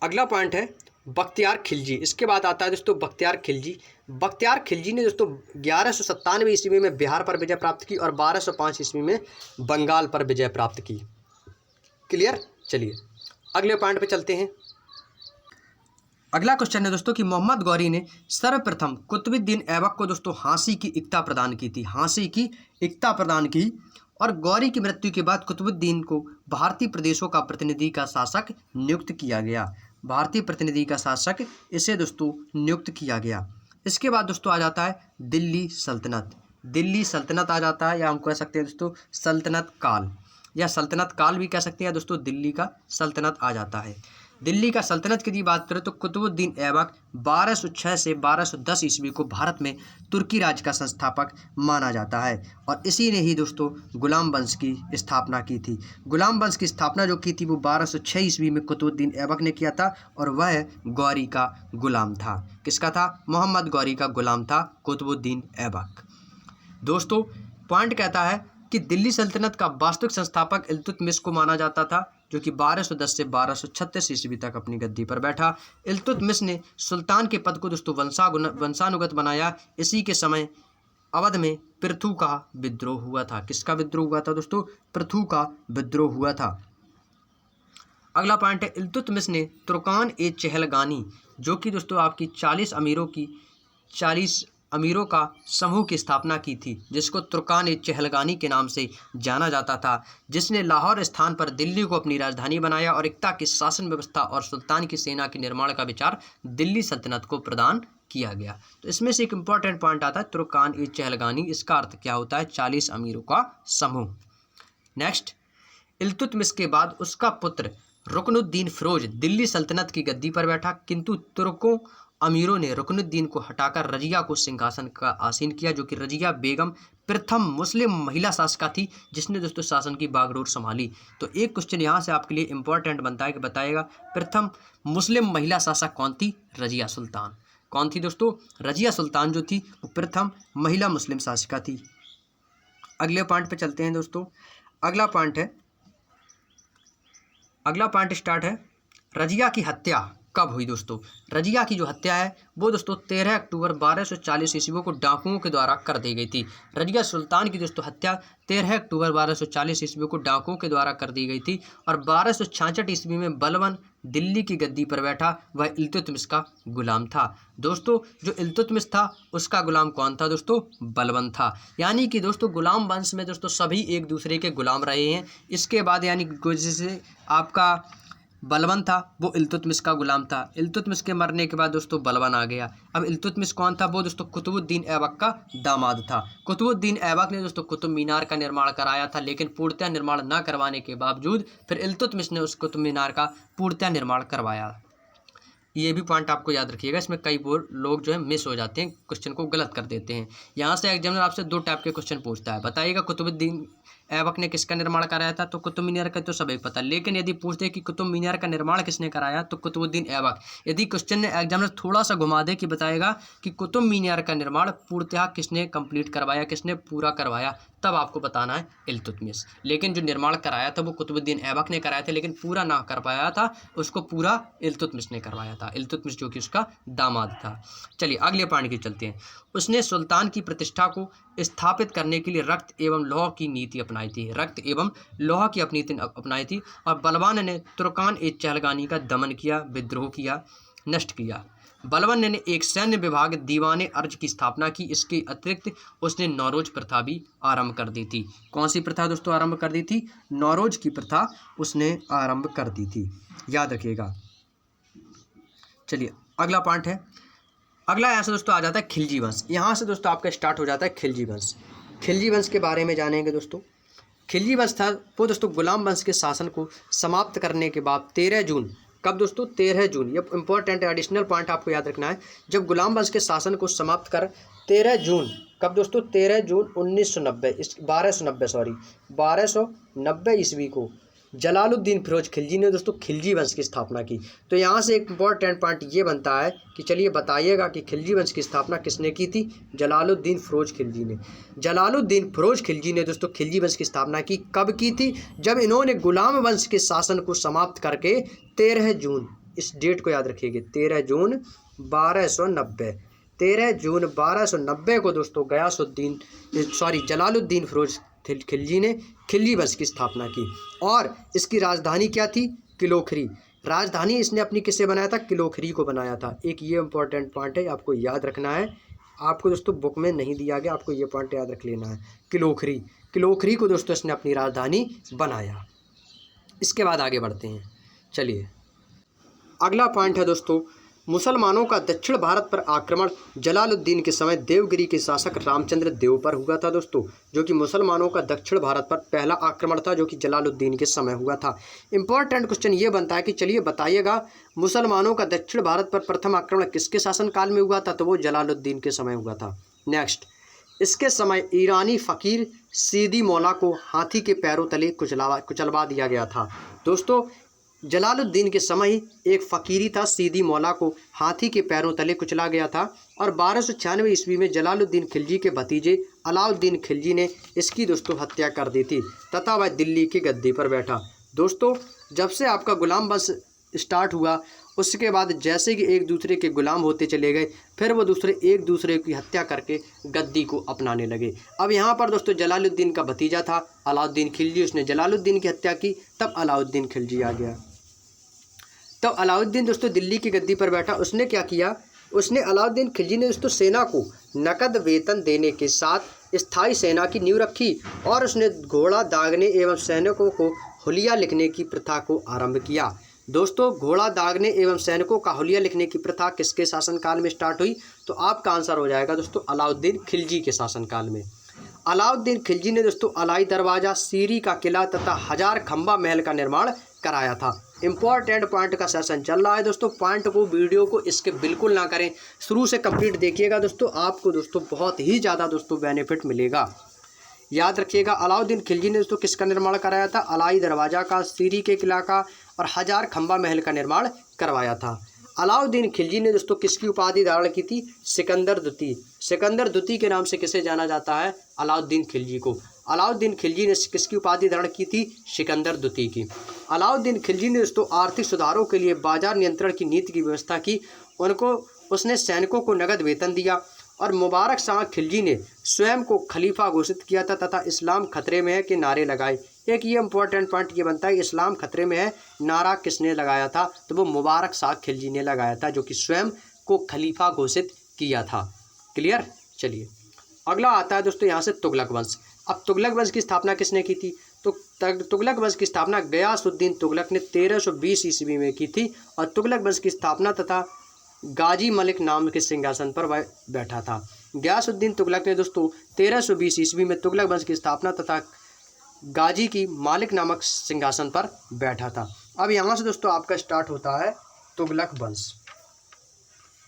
अगला पॉइंट है बख्तियार खिलजी। इसके बाद आता है दोस्तों बख्तियार खिलजी। बख्तियार खिलजी ने दोस्तों 1197 ईस्वी में बिहार पर विजय प्राप्त की और 1205 ईस्वी में बंगाल पर विजय प्राप्त की। क्लियर? चलिए अगले पॉइंट पे चलते हैं। अगला क्वेश्चन है दोस्तों कि मोहम्मद गौरी ने सर्वप्रथम कुतुबुद्दीन ऐबक को दोस्तों हाँसी की इक्ता प्रदान की थी। हाँसी की इक्ता प्रदान की और गौरी की मृत्यु के बाद कुतुबुद्दीन को भारतीय प्रदेशों का प्रतिनिधि का शासक नियुक्त किया गया। भारतीय प्रतिनिधि का शासक इसे दोस्तों नियुक्त किया गया। इसके बाद दोस्तों आ जाता है दिल्ली सल्तनत। दिल्ली सल्तनत आ जाता है, या हम कह सकते हैं दोस्तों सल्तनत काल, या सल्तनत काल भी कह सकते हैं दोस्तों। दिल्ली का सल्तनत आ जाता है। दिल्ली का सल्तनत की बात करें तो कुतुबुद्दीन ऐबक 1206 से 1210 ईस्वी को भारत में तुर्की राज्य का संस्थापक माना जाता है और इसी ने ही दोस्तों गुलाम वंश की स्थापना की थी। गुलाम वंश की स्थापना जो की थी वो 1206 ईस्वी में कुतुबुद्दीन ऐबक ने किया था और वह गौरी का गुलाम था। किसका था? मोहम्मद गौरी का गुलाम था कुतुबुद्दीन ऐबक। दोस्तों पॉइंट कहता है कि दिल्ली सल्तनत का वास्तविक संस्थापक इल्तुतमिश को माना जाता था, जो कि 1210 से 1236 ईस्वी तक अपनी गद्दी पर बैठा। इल्तुतमिश ने सुल्तान के पद को दोस्तों वंशानुगत बनाया। इसी के समय अवध में पृथु का विद्रोह हुआ था। किसका विद्रोह हुआ था दोस्तों? पृथु का विद्रोह हुआ था। अगला पॉइंट है इल्तुतमिश ने तुर्कान ए चहलगानी, जो कि दोस्तों आपकी 40 अमीरों का समूह की स्थापना की थी, जिसको तुर्कान ए चहलगानी के नाम से जाना जाता था, जिसने लाहौर स्थान पर दिल्ली को अपनी राजधानी बनाया और एकता की शासन व्यवस्था और सुल्तान की सेना के निर्माण का विचार दिल्ली सल्तनत को प्रदान किया गया। तो इसमें से एक इम्पॉर्टेंट पॉइंट आता है तुर्कान ए चहलगानी। इसका अर्थ क्या होता है? 40 अमीरों का समूह। नेक्स्ट, इल्तुतमिश के बाद उसका पुत्र रुकनुद्दीन फिरोज दिल्ली सल्तनत की गद्दी पर बैठा, किंतु तुर्कों अमीरों ने रुकनुद्दीन को हटाकर रजिया को सिंहासन का आसीन किया, जो कि रजिया बेगम प्रथम मुस्लिम महिला शासिका थी, जिसने दोस्तों शासन की बागडोर संभाली। तो एक क्वेश्चन यहाँ से आपके लिए इंपॉर्टेंट बनता है कि बताएगा प्रथम मुस्लिम महिला शासक कौन थी? रजिया सुल्तान। कौन थी दोस्तों? रजिया सुल्तान जो थी वो प्रथम महिला मुस्लिम शासिका थी। अगले पॉइंट पे चलते हैं दोस्तों। अगला पॉइंट स्टार्ट है रजिया की हत्या कब हुई दोस्तों? रजिया की जो हत्या है वो दोस्तों 13 अक्टूबर 1240 ईस्वी को डाकुओं के द्वारा कर दी गई थी। रजिया सुल्तान की दोस्तों हत्या 13 अक्टूबर 1240 ईस्वी को डाकुओं के द्वारा कर दी गई थी और 1266 ईस्वी में बलबन दिल्ली की गद्दी पर बैठा, वह इल्तुतमिश का गुलाम था। दोस्तों जो इल्तुतमिश था उसका गुलाम कौन था दोस्तों? बलबन था। यानी कि दोस्तों गुलाम वंश में दोस्तों सभी एक दूसरे के गुलाम रहे हैं। इसके बाद यानी जैसे आपका बलबन था वो इल्तुतमिश का गुलाम था। इल्तुतमिश के मरने के बाद दोस्तों बलबन आ गया। अब इल्तुतमिश कौन था? वो दोस्तों कुतुबुद्दीन ऐबक का दामाद था। कुतुबुद्दीन ऐबक ने दोस्तों कुतुब मीनार का निर्माण कराया था, लेकिन पूर्णतः निर्माण न करवाने के बावजूद फिर इल्तुतमिश ने उस कुतुब मीनार का पूर्णतः निर्माण करवाया। ये भी पॉइंट आपको याद रखिएगा, इसमें कई लोग जो है मिस हो जाते हैं, क्वेश्चन को गलत कर देते हैं। यहाँ से एग्जामिनर आपसे 2 टाइप के क्वेश्चन पूछता है, बताइएगा कुतुबुद्दीन ऐबक ने किसका निर्माण कराया था? तो कुतुब मीनार का तो सभी पता, लेकिन यदि पूछते हैं कि कुतुब मीनार का निर्माण किसने कराया तो कुतुबुद्दीन ऐबक। यदि क्वेश्चन ने एग्जामिनर थोड़ा सा घुमा दे कि बताएगा कि कुतुब मीनार का निर्माण पूर्णतः किसने कंप्लीट करवाया, किसने पूरा करवाया, तब आपको बताना है इल्तुतमिश। लेकिन जो निर्माण कराया था वो कुतुबुद्दीन ऐबक ने कराया था, लेकिन पूरा ना कर पाया था, उसको पूरा इल्तुतमिश ने करवाया था। इल्तुतमिश जो कि उसका दामाद था। चलिए अगले पॉइंट की चलते हैं। उसने सुल्तान की प्रतिष्ठा को स्थापित करने के लिए रक्त एवं लौह की नीति अपनाई थी। रक्त एवं लौह की अपनी नीति अपनाई थी और बलबान ने तुर्कान ए चहलगानी का दमन किया, विद्रोह किया, नष्ट किया। बलबन ने एक सैन्य विभाग दीवाने अर्ज की स्थापना की। इसके अतिरिक्त उसने नौरोज प्रथा भी आरंभ कर दी थी। कौन सी प्रथा दोस्तों आरंभ कर दी थी? नौरोज की प्रथा उसने आरंभ कर दी थी, याद रखिएगा। चलिए अगला पॉइंट है, अगला यहाँ से दोस्तों आ जाता है खिलजी वंश। यहाँ से दोस्तों आपका स्टार्ट हो जाता है खिलजी वंश। खिलजी वंश के बारे में जानेंगे दोस्तों। खिलजी वंश था वो दोस्तों गुलाम वंश के शासन को समाप्त करने के बाद 13 जून, कब दोस्तों? 13 जून, ये इंपॉर्टेंट एडिशनल पॉइंट आपको याद रखना है। जब गुलाम वंश के शासन को समाप्त कर 13 जून, कब दोस्तों? 13 जून 1290 ईस्वी को जलालुद्दीन फिरोज खिलजी ने दोस्तों खिलजी वंश की स्थापना की। तो यहाँ से एक इम्पॉर्टेंट पॉइंट ये बनता है कि चलिए बताइएगा कि खिलजी वंश की स्थापना किसने की थी? जलालुद्दीन फिरोज खिलजी ने। जलालुद्दीन फिरोज खिलजी ने दोस्तों खिलजी वंश की स्थापना की। कब की थी? जब इन्होंने गुलाम वंश के शासन को समाप्त करके 13 जून, इस डेट को याद रखिएगा, 13 जून 1290, 13 जून 1290 को दोस्तों जलालुद्दीन फिरोज खिलजी ने खिलजी वंश की स्थापना की। और इसकी राजधानी क्या थी? किलोखरी। राजधानी इसने अपनी किससे बनाया था? किलोखरी को बनाया था। एक ये इंपॉर्टेंट पॉइंट है, आपको याद रखना है। आपको दोस्तों बुक में नहीं दिया गया, आपको ये पॉइंट याद रख लेना है। किलोखरी, किलोखरी को दोस्तों इसने अपनी राजधानी बनाया। इसके बाद आगे बढ़ते हैं। चलिए अगला पॉइंट है दोस्तों, मुसलमानों का दक्षिण भारत पर आक्रमण जलालुद्दीन के समय देवगिरी के शासक रामचंद्र देव पर हुआ था दोस्तों, जो कि मुसलमानों का दक्षिण भारत पर पहला आक्रमण था, जो कि जलालुद्दीन के समय हुआ था। इंपॉर्टेंट क्वेश्चन ये बनता है कि चलिए बताइएगा मुसलमानों का दक्षिण भारत पर प्रथम आक्रमण किसके शासनकाल में हुआ था? तो वो जलालुद्दीन के समय हुआ था। नेक्स्ट, इसके समय ईरानी फ़कीर सीदी मौला को हाथी के पैरों तले कुचलवा दिया गया था। दोस्तों जलालुद्दीन के समय एक फ़कीरी था, सीदी मौला को हाथी के पैरों तले कुचला गया था। और 1296 ईस्वी में जलालुद्दीन खिलजी के भतीजे अलाउद्दीन खिलजी ने इसकी दोस्तों हत्या कर दी थी तथा वह दिल्ली की गद्दी पर बैठा। दोस्तों जब से आपका गुलाम वंश स्टार्ट हुआ, उसके बाद जैसे कि एक दूसरे के गुलाम होते चले गए, फिर वो एक दूसरे की हत्या करके गद्दी को अपनाने लगे। अब यहाँ पर दोस्तों जलालुद्दीन का भतीजा था अलाउद्दीन खिलजी, उसने जलालुद्दीन की हत्या की, तब अलाउद्दीन खिलजी आ गया। तब अलाउद्दीन दोस्तों दिल्ली की गद्दी पर बैठा। उसने क्या किया? उसने अलाउद्दीन खिलजी ने दोस्तों सेना को नकद वेतन देने के साथ स्थायी सेना की नींव रखी और उसने घोड़ा दागने एवं सैनिकों को हुलिया लिखने की प्रथा को आरंभ किया। दोस्तों घोड़ा दागने एवं सैनिकों का हुलिया लिखने की प्रथा किसके शासनकाल में स्टार्ट हुई? तो आपका आंसर हो जाएगा दोस्तों अलाउद्दीन खिलजी के शासनकाल में। अलाउद्दीन खिलजी ने दोस्तों अलाई दरवाज़ा, सीरी का किला तथा 1000 खंबा महल का निर्माण कराया था। इंपॉर्टेंट पॉइंट का सेशन चल रहा है दोस्तों, पॉइंट को वीडियो को इसके बिल्कुल ना करें, शुरू से कंप्लीट देखिएगा दोस्तों, आपको दोस्तों बहुत ही ज़्यादा दोस्तों बेनिफिट मिलेगा। याद रखिएगा अलाउद्दीन खिलजी ने दोस्तों किसका निर्माण कराया था? अलाई दरवाज़ा का, सीरी के किला का और 1000 खंबा महल का निर्माण करवाया था। अलाउद्दीन खिलजी ने दोस्तों किसकी उपाधि धारण की थी? सिकंदर द्वितीय। सिकंदर द्वितीय के नाम से किसे जाना जाता है? अलाउद्दीन खिलजी को। अलाउद्दीन खिलजी ने किसकी उपाधि धारण की थी? सिकंदर द्वितीय की। अलाउद्दीन खिलजी ने दोस्तों आर्थिक सुधारों के लिए बाजार नियंत्रण की नीति की व्यवस्था की। उसने सैनिकों को नगद वेतन दिया और मुबारक शाह खिलजी ने स्वयं को खलीफा घोषित किया था तथा इस्लाम खतरे में है के नारे लगाए। एक ये इंपॉर्टेंट पॉइंट ये बनता है कि इस्लाम खतरे में है नारा किसने लगाया था? तो वो मुबारक शाह खिलजी ने लगाया था, जो कि स्वयं को खलीफा घोषित किया था। क्लियर? चलिए अगला आता है दोस्तों यहाँ से तुगलक वंश। अब तुगलक वंश की स्थापना किसने की थी? तो तुगलक वंश की स्थापना गयासुद्दीन तुगलक ने 1320 ईस्वी में की थी और तुगलक वंश की स्थापना तथा गाजी मलिक नाम के सिंहासन पर वह बैठा था। गयासुद्दीन तुगलक ने दोस्तों 1320 ईस्वी में तुगलक वंश की स्थापना तथा गाजी की मालिक नामक सिंहासन पर बैठा था। अब यहाँ से दोस्तों आपका स्टार्ट होता है तुगलक वंश।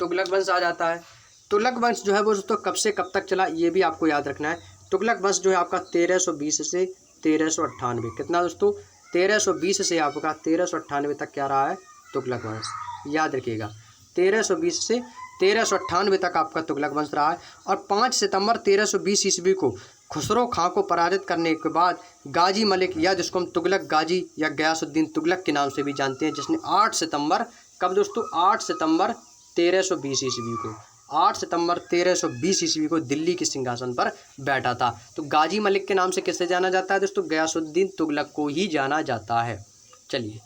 तुगलक वंश आ जाता है। तुगलक वंश जो है वो दोस्तों कब से कब तक चला, ये भी आपको याद रखना है। तुगलक वंश जो है आपका 1320 से 1398, कितना दोस्तों? 1320 से आपका 1398 तक क्या रहा है? तुगलक वंश। याद रखिएगा 1320 से 1398 तक आपका तुगलक वंश रहा है। और 5 सितंबर 1320 ईस्वी को खुसरो खां को पराजित करने के बाद गाजी मलिक, या जिसको हम तुगलक गाजी या गयासुद्दीन तुगलक के नाम से भी जानते हैं, जिसने 8 सितंबर, कब दोस्तों? 8 सितंबर 1320 ईस्वी को, 8 सितंबर 1320 ईस्वी को दिल्ली के सिंहासन पर बैठा था। तो गाजी मलिक के नाम से किसे जाना जाता है दोस्तों? गयासुद्दीन तुगलक को ही जाना जाता है। चलिए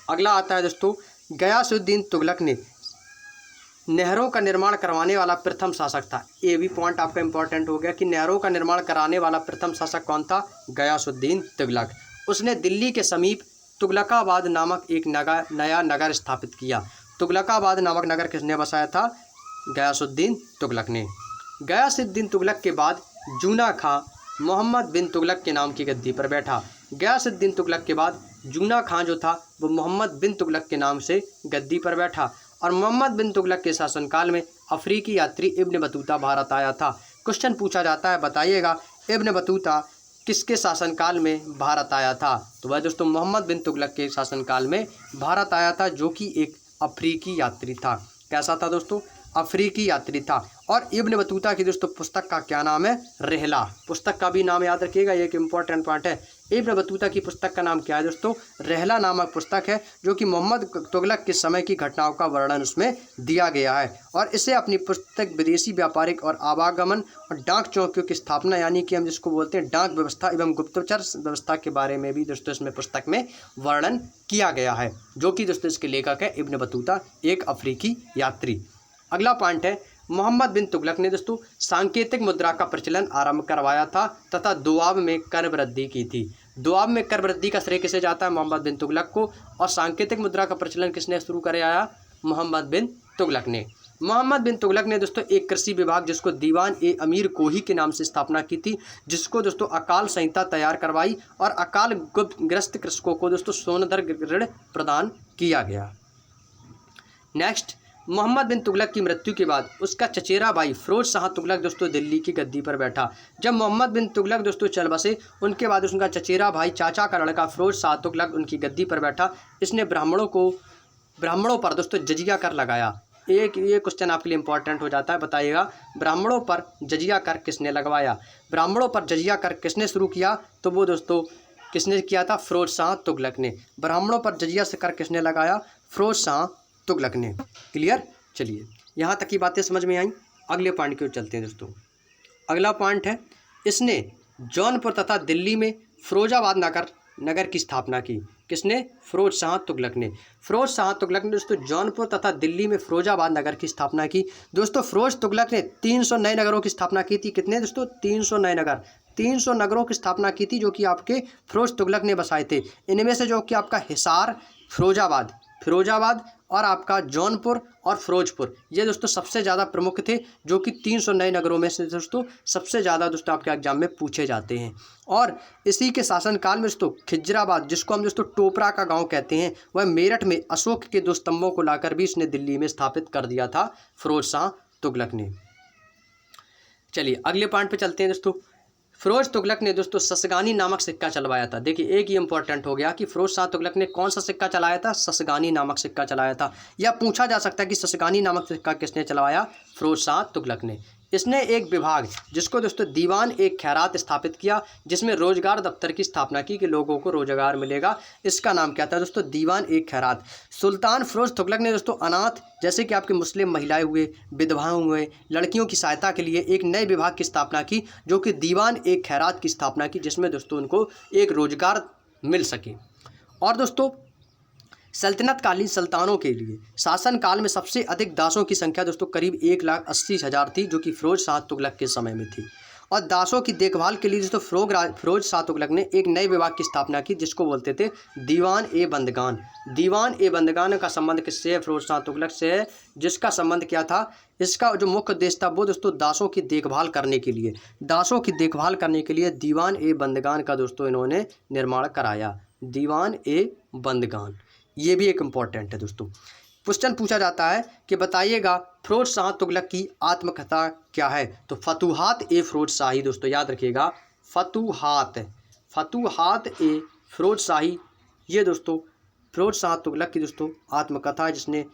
अगला आता है दोस्तों, गयासुद्दीन तुगलक ने नहरों का निर्माण करवाने वाला प्रथम शासक था। ये भी पॉइंट आपका इंपॉर्टेंट हो गया कि नहरों का निर्माण कराने वाला प्रथम शासक कौन था? गयासुद्दीन तुगलक। उसने दिल्ली के समीप तुगलकाबाद नामक एक नया नगर स्थापित किया। तुगलकाबाद नामक नगर किसने बसाया था? गयासुद्दीन तुगलक ने। गयासुद्दीन तुगलक के बाद जूना खां मोहम्मद बिन तुगलक के नाम की गद्दी पर बैठा। गयासुद्दीन तुगलक के बाद जूना खां जो था वो मोहम्मद बिन तुगलक के नाम से गद्दी पर बैठा और मोहम्मद बिन तुगलक के शासनकाल में अफ्रीकी यात्री इब्न बतूता भारत आया था। क्वेश्चन पूछा जाता है, बताइएगा इब्न बतूता किसके शासनकाल में भारत आया था? तो वह दोस्तों मोहम्मद बिन तुगलक के शासनकाल में भारत आया था, जो कि एक अफ्रीकी यात्री था। कैसा था दोस्तों? अफ्रीकी यात्री था। और इब्न बतूता की दोस्तों पुस्तक का क्या नाम है? रहला। पुस्तक का भी नाम याद रखिएगा, ये एक इंपॉर्टेंट पॉइंट है। इब्न बतूता की पुस्तक का नाम क्या है दोस्तों? रहला नामक पुस्तक है, जो कि मोहम्मद तुगलक के समय की घटनाओं का वर्णन उसमें दिया गया है। और इसे अपनी पुस्तक विदेशी व्यापारिक और आवागमन और डाक चौकियों की स्थापना, यानी कि हम जिसको बोलते हैं डाक व्यवस्था एवं गुप्तचर व्यवस्था के बारे में भी दोस्तों इसमें पुस्तक में वर्णन किया गया है, जो कि दोस्तों इसके लेखक है इब्न बतूता, एक अफ्रीकी यात्री। अगला पॉइंट है, मोहम्मद बिन तुगलक ने दोस्तों सांकेतिक मुद्रा का प्रचलन आरंभ करवाया था तथा दोआब में कर वृद्धि की थी। दोआब में कर वृद्धि का श्रेय किसे जाता है? मोहम्मद बिन तुगलक को। और सांकेतिक मुद्रा का प्रचलन किसने शुरू कराया? मोहम्मद बिन तुगलक ने। मोहम्मद बिन तुगलक ने दोस्तों एक कृषि विभाग जिसको दीवान ए अमीर कोही के नाम से स्थापना की थी, जिसको दोस्तों अकाल संहिता तैयार करवाई और अकाल ग्रस्त कृषकों को दोस्तों सोनदर ऋण प्रदान किया गया। नेक्स्ट, मोहम्मद बिन तुगलक की मृत्यु के बाद उसका चचेरा भाई फिरोज शाह तुगलक दोस्तों दिल्ली की गद्दी पर बैठा। जब मोहम्मद बिन तुगलक दोस्तों चल बसे, उनके बाद उनका चचेरा भाई चाचा का लड़का फिरोज शाह तुगलक उनकी गद्दी पर बैठा। इसने ब्राह्मणों पर दोस्तों जजिया कर लगाया। ये क्वेश्चन आपके लिए इंपॉर्टेंट हो जाता है, बताइएगा ब्राह्मणों पर जजिया कर किसने लगवाया? ब्राह्मणों पर जजिया कर किसने शुरू किया? तो वो दोस्तों किसने किया था? फिरोज शाह तुगलक ने। ब्राह्मणों पर जजिया से कर किसने लगाया? फिरोज शाह तुगलक ने। क्लियर? चलिए, यहाँ तक की बातें समझ में आई। अगले पॉइंट की ओर चलते हैं दोस्तों। अगला पॉइंट है, इसने जौनपुर तथा दिल्ली में फिरोजाबाद नगर की स्थापना की। किसने? फिरोज शाह तुगलक ने। फिरोज शाह तुगलक ने दोस्तों जौनपुर तथा दिल्ली में फिरोजाबाद नगर की स्थापना की। दोस्तों फिरोज तुगलक ने 300 नए नगरों की स्थापना की थी। कितने दोस्तों? 300 नए नगर। 300 नगरों की स्थापना की थी, जो कि आपके फिरोज तुगलक ने बसाए थे। इनमें से जो कि आपका हिसार, फिरोजाबाद और आपका जौनपुर और फिरोजपुर, ये दोस्तों सबसे ज़्यादा प्रमुख थे, जो कि 300 नए नगरों में से दोस्तों सबसे ज़्यादा दोस्तों आपके एग्जाम में पूछे जाते हैं। और इसी के शासनकाल में दोस्तों खिजराबाद, जिसको हम दोस्तों टोपरा का गांव कहते हैं, वह मेरठ में अशोक के 2 स्तंभों को लाकर भी इसने दिल्ली में स्थापित कर दिया था फिरोज शाह तुगलक ने। चलिए अगले पॉइंट पर चलते हैं दोस्तों। फिरोज तुगलक ने दोस्तों ससगानी नामक सिक्का चलवाया था। देखिए, एक ही इंपॉर्टेंट हो गया कि फिरोज शाह तुगलक ने कौन सा सिक्का चलाया था? ससगानी नामक सिक्का चलाया था। या पूछा जा सकता है कि ससगानी नामक सिक्का किसने चलवाया? फिरोज शाह तुगलक ने। इसने एक विभाग जिसको दोस्तों दीवान एक खैरात स्थापित किया, जिसमें रोजगार दफ्तर की स्थापना की कि लोगों को रोजगार मिलेगा। इसका नाम क्या था दोस्तों? दीवान एक खैरात। सुल्तान फिरोज तुगलक ने दोस्तों अनाथ, जैसे कि आपके मुस्लिम महिलाएं हुए, विधवाएं हुए, लड़कियों की सहायता के लिए एक नए विभाग की स्थापना की, जो कि दीवान एक खैरात की स्थापना की, जिसमें दोस्तों उनको एक रोजगार मिल सके। और दोस्तों सल्तनतकालीन सुल्तानों के लिए शासनकाल में सबसे अधिक दासों की संख्या दोस्तों करीब 1,80,000 थी, जो कि फिरोज शाह तुगलक के समय में थी। और दासों की देखभाल के लिए दोस्तों फिरोज शाह तुगलक ने एक नए विभाग की स्थापना की, जिसको बोलते थे दीवान ए बंदगान। दीवान ए बंदगान का संबंध किससे है? फिरोज शाह तुगलक से है। जिसका संबंध क्या था? इसका जो मुख्य उद्देश्य था वो दोस्तों दासों की देखभाल करने के लिए दीवान ए बंदगान का दोस्तों इन्होंने निर्माण कराया। दीवान ए बंदगान, ये भी एक इम्पॉर्टेंट है दोस्तों। क्वेश्चन पूछा जाता है कि बताइएगा फिरोज शाह तुगलक की आत्मकथा क्या है? तो फतूहात ए फिरोज शाही, दोस्तों याद रखिएगा, फतूहात ए फिरोज शाही, ये दोस्तों फिरोज शाह तुगलक की दोस्तों आत्मकथा है, जिसने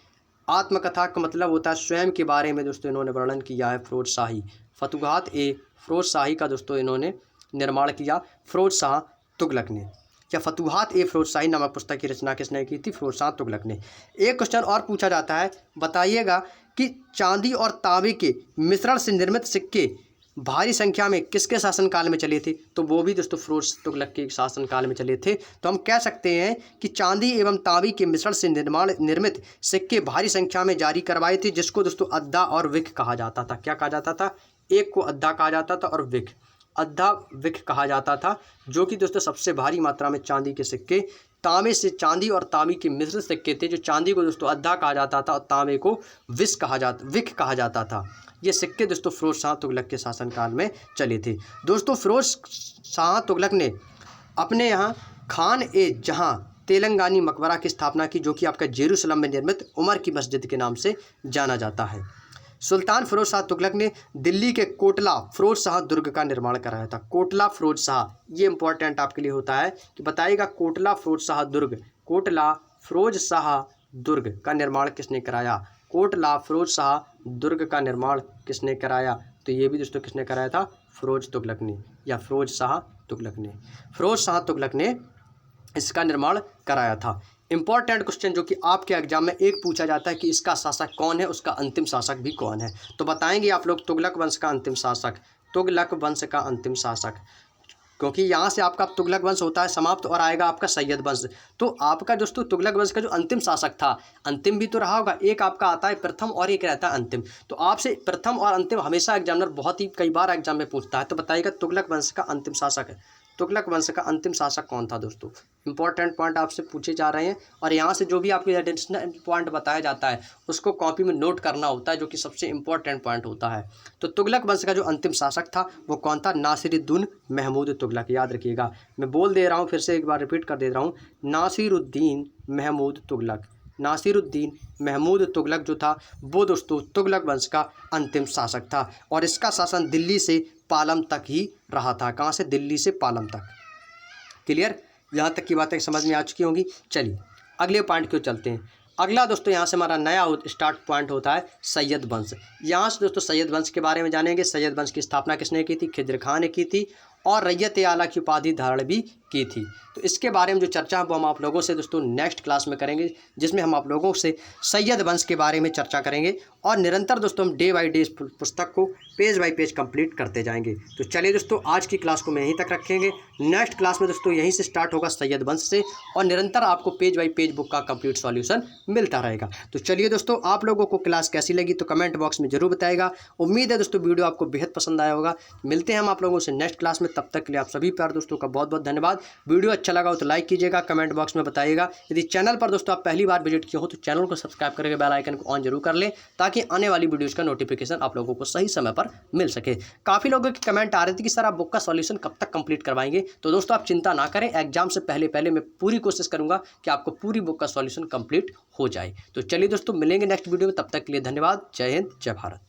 आत्मकथा का मतलब होता है स्वयं के बारे में दोस्तों इन्होंने वर्णन किया है फिरोज शाही। फतूहात ए फिरोज शाही का दोस्तों इन्होंने निर्माण किया फिरोज शाह तुगलक ने। या फतूहात ए फिरोज शाही नामक पुस्तक की रचना किसने की थी? फिरोज शाह तुगलक ने। एक क्वेश्चन और पूछा जाता है, बताइएगा कि चांदी और तांबे के मिश्रण से निर्मित सिक्के भारी संख्या में किसके शासनकाल में चले थे, तो वो भी दोस्तों फिरोज तुगलक के शासनकाल में चले थे। तो हम कह सकते हैं कि चांदी एवं तांबी के मिश्रण से निर्मित सिक्के भारी संख्या में जारी करवाए थे, जिसको दोस्तों अद्दा और विक कहा जाता था। क्या कहा जाता था? एक को अद्दा कहा जाता था और विक, अद्दा विक कहा जाता था, जो कि दोस्तों सबसे भारी मात्रा में चांदी के सिक्के, तांबे से चांदी और तांबी के मिश्रित सिक्के थे, जो चांदी को दोस्तों अद्दा कहा जाता था और तांबे को विक कहा जाता था। ये सिक्के दोस्तों फिरोज शाह तुगलक के शासनकाल में चले थे। दोस्तों फिरोज शाह तुगलक ने अपने यहाँ खान ए जहाँ तेलंगानी मकबरा की स्थापना की, जो कि आपका जेरूसलम में निर्मित उमर की मस्जिद के नाम से जाना जाता है। सुल्तान फिरोज शाह तुगलक ने दिल्ली के कोटला फिरोज शाह दुर्ग का निर्माण कराया था। कोटला फिरोज शाह, ये इंपॉर्टेंट आपके लिए होता है कि बताइएगा कोटला फिरोज शाह दुर्ग, कोटला फिरोज शाह दुर्ग का निर्माण किसने कराया? कोटला फिरोज शाह दुर्ग का निर्माण किसने कराया? तो ये भी दोस्तों किसने कराया था? फिरोज तुगलक ने, या फिरोज शाह तुगलक ने। फिरोज शाह तुगलक ने इसका निर्माण कराया था। इंपॉर्टेंट क्वेश्चन जो कि आपके एग्जाम में एक पूछा जाता है कि इसका शासक कौन है, उसका अंतिम शासक भी कौन है, तो बताएंगे आप लोग तुगलक वंश का अंतिम शासक, तुगलक वंश का अंतिम शासक, क्योंकि यहाँ से आपका तुगलक वंश होता है समाप्त और आएगा आपका सैयद वंश। तो आपका दोस्तों तुगलक वंश का जो अंतिम शासक था, अंतिम भी तो रहा होगा, एक आपका आता है प्रथम और एक रहता है अंतिम, तो आपसे प्रथम और अंतिम हमेशा एग्जामिनर बहुत ही कई बार एग्जाम में पूछता है। तो बताइएगा तुगलक वंश का अंतिम शासक है, तुगलक वंश का अंतिम शासक कौन था? दोस्तों इंपॉर्टेंट पॉइंट आपसे पूछे जा रहे हैं, और यहाँ से जो भी आपके एडिशनल पॉइंट बताया जाता है उसको कॉपी में नोट करना होता है, जो कि सबसे इंपॉर्टेंट पॉइंट होता है। तो तुगलक वंश का जो अंतिम शासक था वो कौन था? नासिरुद्दीन महमूद तुगलक। याद रखिएगा, मैं बोल दे रहा हूँ, फिर से एक बार रिपीट कर दे रहा हूँ, नासिरुद्दीन महमूद तुगलक। नासिरुद्दीन महमूद तुगलक जो था वो दोस्तों तुगलक वंश का अंतिम शासक था, और इसका शासन दिल्ली से पालम तक ही रहा था। कहाँ से? दिल्ली से पालम तक। क्लियर? यहाँ तक की बातें समझ में आ चुकी होंगी। चलिए अगले पॉइंट क्यों चलते हैं। अगला दोस्तों यहाँ से हमारा नया स्टार्ट पॉइंट होता है सैयद वंश। यहाँ से दोस्तों सैयद वंश के बारे में जानेंगे। सैयद वंश की स्थापना किसने की थी? खिज्र खान ने की थी, और रैयत आला की उपाधि धारण भी की थी। तो इसके बारे में जो चर्चा है वो हम आप लोगों से दोस्तों नेक्स्ट क्लास में करेंगे, जिसमें हम आप लोगों से सैयद वंश के बारे में चर्चा करेंगे, और निरंतर दोस्तों हम डे बाई डे इस पुस्तक को पेज बाई पेज कंप्लीट करते जाएंगे। तो चलिए दोस्तों आज की क्लास को मैं यहीं तक रखेंगे। नेक्स्ट क्लास में दोस्तों यहीं से स्टार्ट होगा सैयद वंश से, और निरंतर आपको पेज बाई पेज बुक का कंप्लीट सॉल्यूशन मिलता रहेगा। तो चलिए दोस्तों, आप लोगों को क्लास कैसी लगी तो कमेंट बॉक्स में जरूर बताइएगा। उम्मीद है दोस्तों वीडियो आपको बेहद पसंद आया होगा। मिलते हैं हम आप लोगों से नेक्स्ट क्लास में, तब तक के लिए आप सभी प्यार दोस्तों का बहुत बहुत धन्यवाद। वीडियो अच्छा लगा हो तो लाइक कीजिएगा, कमेंट बॉक्स में बताइएगा। यदि चैनल पर दोस्तों आप पहली बार विजिट किए हो तो चैनल को सब्सक्राइब करके बेल आइकन को ऑन जरूर कर लें, ताकि आने वाली वीडियोज़ का नोटिफिकेशन आप लोगों को सही समय पर मिल सके। काफ़ी लोगों के कमेंट आ रहे थे कि सर आप बुक का सॉल्यूशन कब तक कंप्लीट करवाएंगे, तो दोस्तों आप चिंता ना करें, एग्जाम से पहले मैं पूरी कोशिश करूंगा कि आपको पूरी बुक का सॉल्यूशन कंप्लीट हो जाए। तो चलिए दोस्तों मिलेंगे नेक्स्ट वीडियो में, तब तक के लिए धन्यवाद। जय हिंद, जय भारत।